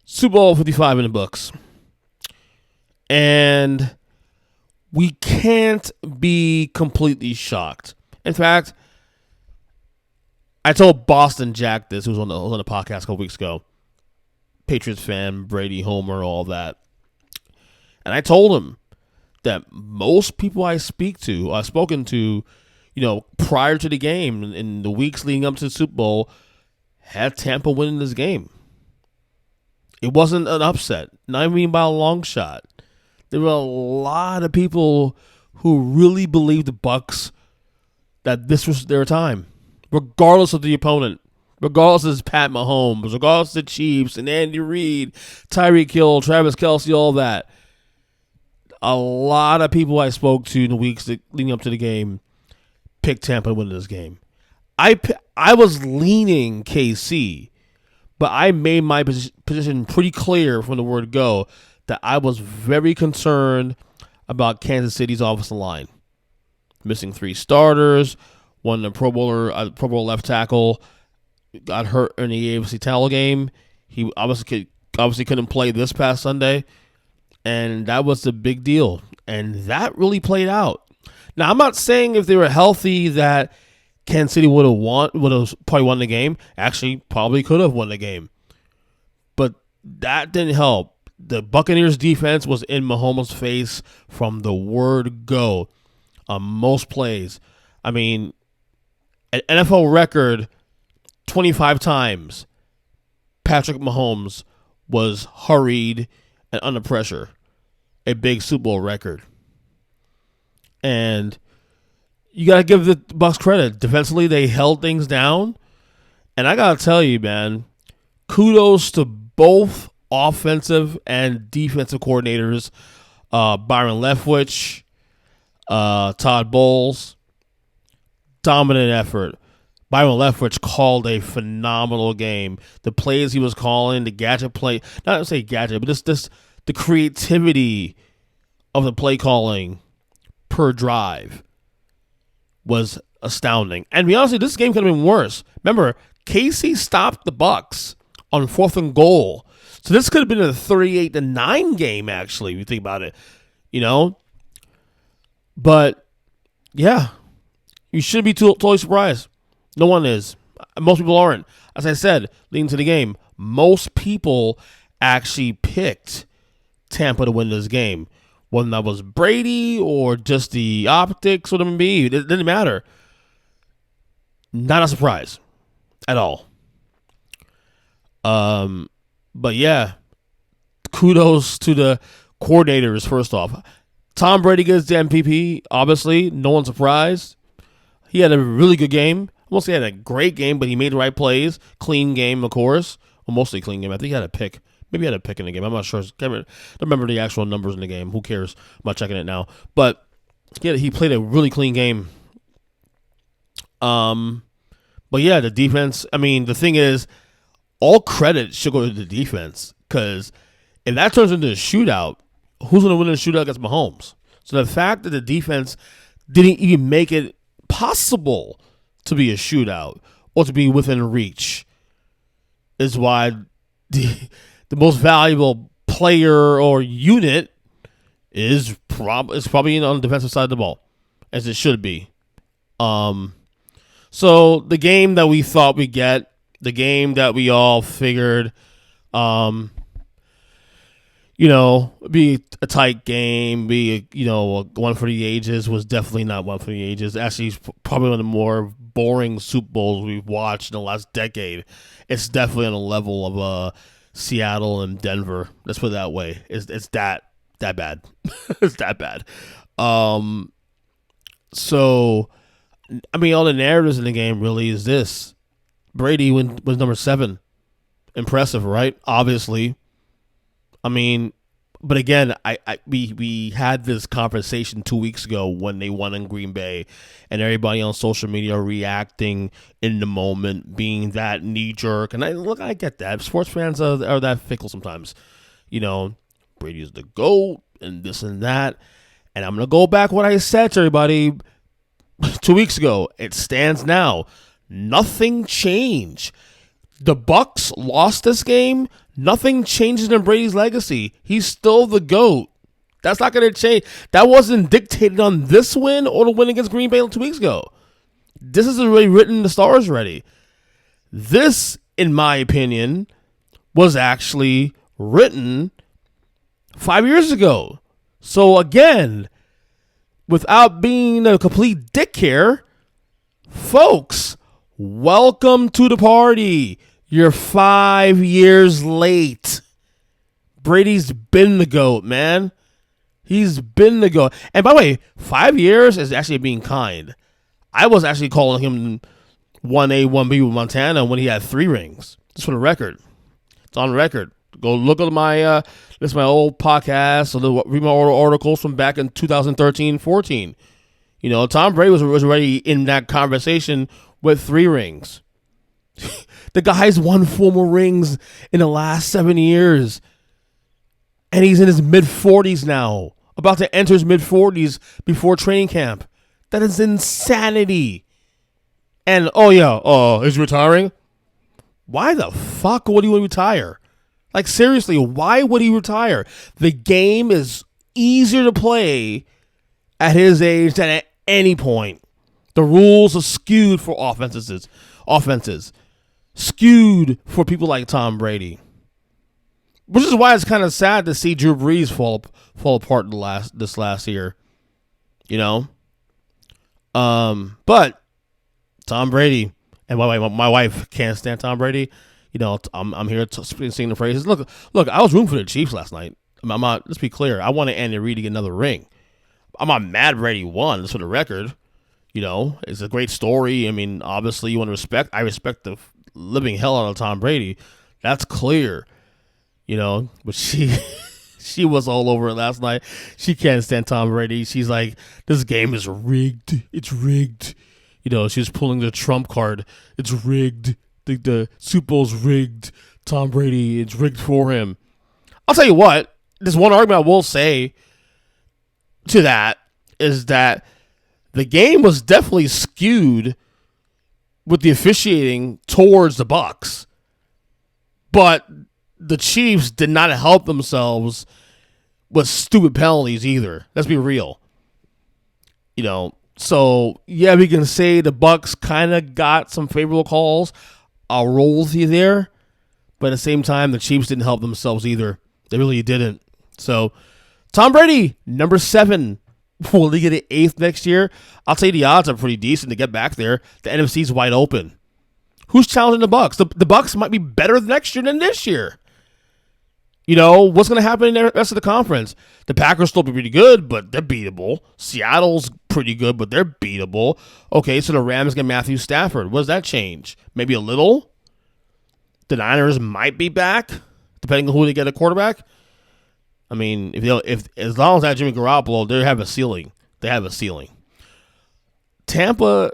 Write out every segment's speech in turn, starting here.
Super Bowl 55 in the books. And we can't be completely shocked. In fact, I told Boston Jack this, who was on the podcast a couple weeks ago. Patriots fan, Brady, Homer, all that. And I told him that most people I've spoken to, prior to the game, in the weeks leading up to the Super Bowl, had Tampa winning this game. It wasn't an upset, not even by a long shot. There were a lot of people who really believed the Bucs that this was their time, regardless of the opponent, regardless of Pat Mahomes, regardless of the Chiefs and Andy Reid, Tyreek Hill, Travis Kelce, all that. A lot of people I spoke to in the weeks leading up to the game picked Tampa to win this game. I was leaning KC, but I made my position pretty clear from the word go that I was very concerned about Kansas City's offensive line. Missing 3 starters, one the Pro Bowl left tackle got hurt in the AFC title game. He obviously couldn't play this past Sunday, and that was the big deal. And that really played out. Now, I'm not saying if they were healthy that Kansas City would have probably won the game. Actually, probably could have won the game. But that didn't help. The Buccaneers defense was in Mahomes' face from the word go on most plays. I mean, an NFL record 25 times Patrick Mahomes was hurried and under pressure. A big Super Bowl record. And you got to give the Bucs credit. Defensively, they held things down. And I got to tell you, man, kudos to both offensive and defensive coordinators, Byron Leftwich, Todd Bowles. Dominant effort. Byron Leftwich called a phenomenal game. The plays he was calling, the gadget play, not to say gadget, but this the creativity of the play calling per drive was astounding. And to be honest, this game could have been worse. Remember, KC stopped the Bucs on 4th and goal. So this could have been a 38-9 game, actually, if you think about it. But, yeah, you shouldn't be totally surprised. No one is. Most people aren't. As I said, leading to the game, most people actually picked Tampa to win this game. Whether that was Brady or just the optics or the MB, it didn't matter. Not a surprise at all. But yeah, kudos to the coordinators, first off. Tom Brady gets the MVP, obviously. No one's surprised. He had a really good game. I won't say he had a great game, but he made the right plays. Clean game, of course. Well, mostly clean game. I think he had a pick. Maybe he had a pick in the game. I'm not sure. I don't remember the actual numbers in the game. Who cares? I'm not checking it now. But yeah, he played a really clean game. But yeah, the defense. I mean, the thing is, all credit should go to the defense, because if that turns into a shootout, who's going to win the shootout against Mahomes? So the fact that the defense didn't even make it possible to be a shootout or to be within reach is why the most valuable player or unit is probably on the defensive side of the ball, as it should be. So the game that we thought we'd get, the game that we all figured, be a tight game, be a one for the ages, was definitely not one for the ages. Actually, it's probably one of the more boring Super Bowls we've watched in the last decade. It's definitely on the level of Seattle and Denver. Let's put it that way. It's that bad. It's that bad. So, I mean, all the narratives in the game really is this. Brady was number 7. Impressive, right? Obviously. I mean, but again, we had this conversation 2 weeks ago when they won in Green Bay, and everybody on social media reacting in the moment, being that knee jerk. And I get that. Sports fans are that fickle sometimes. Brady's the GOAT and this and that. And I'm gonna go back what I said to everybody 2 weeks ago. It stands now. Nothing changed. The Bucs lost this game. Nothing changes in Brady's legacy. He's still the GOAT. That's not going to change. That wasn't dictated on this win or the win against Green Bay 2 weeks ago. This is already written in the stars already. This, in my opinion, was actually written 5 years ago. So again, without being a complete dick here, folks, welcome to the party. You're 5 years late. Brady's been the GOAT, man. He's been the GOAT. And by the way, 5 years is actually being kind. I was actually calling him 1A, 1B with Montana when he had 3 rings. Just for the record. It's on record. Go look at my this is my old podcast, or read my old articles from back in 2013-14. You know, Tom Brady was already in that conversation with 3 rings. The guy's won 4 more rings in the last 7 years. And he's in his mid-40s now. About to enter his mid-40s before training camp. That is insanity. And, he's retiring? Why the fuck would he retire? Like, seriously, why would he retire? The game is easier to play at his age than at any point. The rules are skewed for offenses. Skewed for people like Tom Brady. Which is why it's kind of sad to see Drew Brees fall apart this last year. You know? But Tom Brady, and my wife can't stand Tom Brady. You know, I'm here singing the phrases. Look, I was rooting for the Chiefs last night. I'm not, let's be clear. I wanted Andy Reid to get another ring. I'm not mad Brady won, just for the record. You know, it's a great story. I mean, obviously you want to respect. I respect the living hell out of Tom Brady. That's clear. You know, but she was all over it last night. She can't stand Tom Brady. She's like, this game is rigged. It's rigged. You know, she's pulling the Trump card. It's rigged. The Super Bowl's rigged. Tom Brady, it's rigged for him. I'll tell you what, there's one argument I will say to that is that the game was definitely skewed with the officiating towards the Bucs. But the Chiefs did not help themselves with stupid penalties either. Let's be real. You know, so yeah, we can say the Bucs kind of got some favorable calls. I'll roll with you there. But at the same time, the Chiefs didn't help themselves either. They really didn't. So, Tom Brady, number 7. Will he get an 8th next year? I'll tell you the odds are pretty decent to get back there. The NFC's wide open. Who's challenging the Bucs? The Bucs might be better next year than this year. You know, what's going to happen in the rest of the conference? The Packers still be pretty good, but they're beatable. Seattle's pretty good, but they're beatable. Okay, so the Rams get Matthew Stafford. What does that change? Maybe a little? The Niners might be back, depending on who they get a quarterback. I mean, if as long as that Jimmy Garoppolo, they have a ceiling. They have a ceiling. Tampa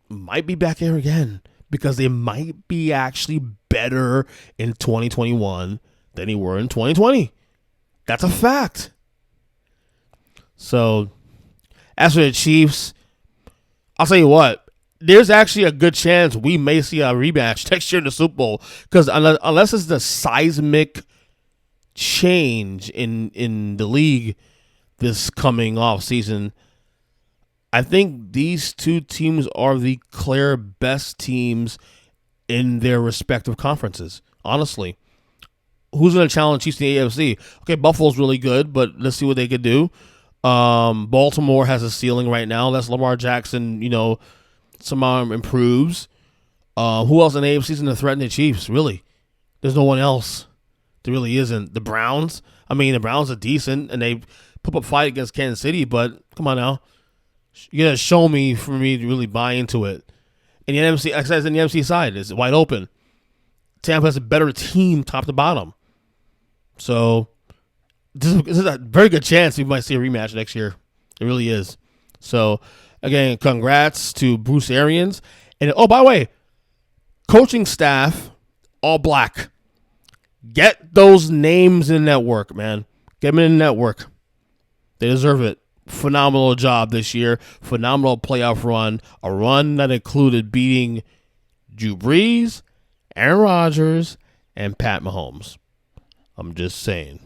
might be back here again because they might be actually better in 2021 than they were in 2020. That's a fact. So, as for the Chiefs, I'll tell you what. There's actually a good chance we may see a rematch next year in the Super Bowl because unless it's the seismic change in the league this coming off season, I think these two teams are the clear best teams in their respective conferences. Honestly, who's going to challenge Chiefs in the AFC? Okay, Buffalo's really good, but let's see what they could do. Baltimore has a ceiling right now. That's Lamar Jackson. You know, somehow improves. Who else in the AFC is going to threaten the Chiefs? Really, there's no one else. There really isn't. The Browns. I mean, the Browns are decent, and they put up a fight against Kansas City, but come on now. You got to show me for me to really buy into it. And the NFC, like I said, in the NFC side, it's wide open. Tampa has a better team top to bottom. So, this is a very good chance we might see a rematch next year. It really is. So, again, congrats to Bruce Arians. And, oh, by the way, coaching staff, all black. Get those names in the network, man. Get them in the network. They deserve it. Phenomenal job this year. Phenomenal playoff run. A run that included beating Drew Brees, Aaron Rodgers, and Pat Mahomes. I'm just saying.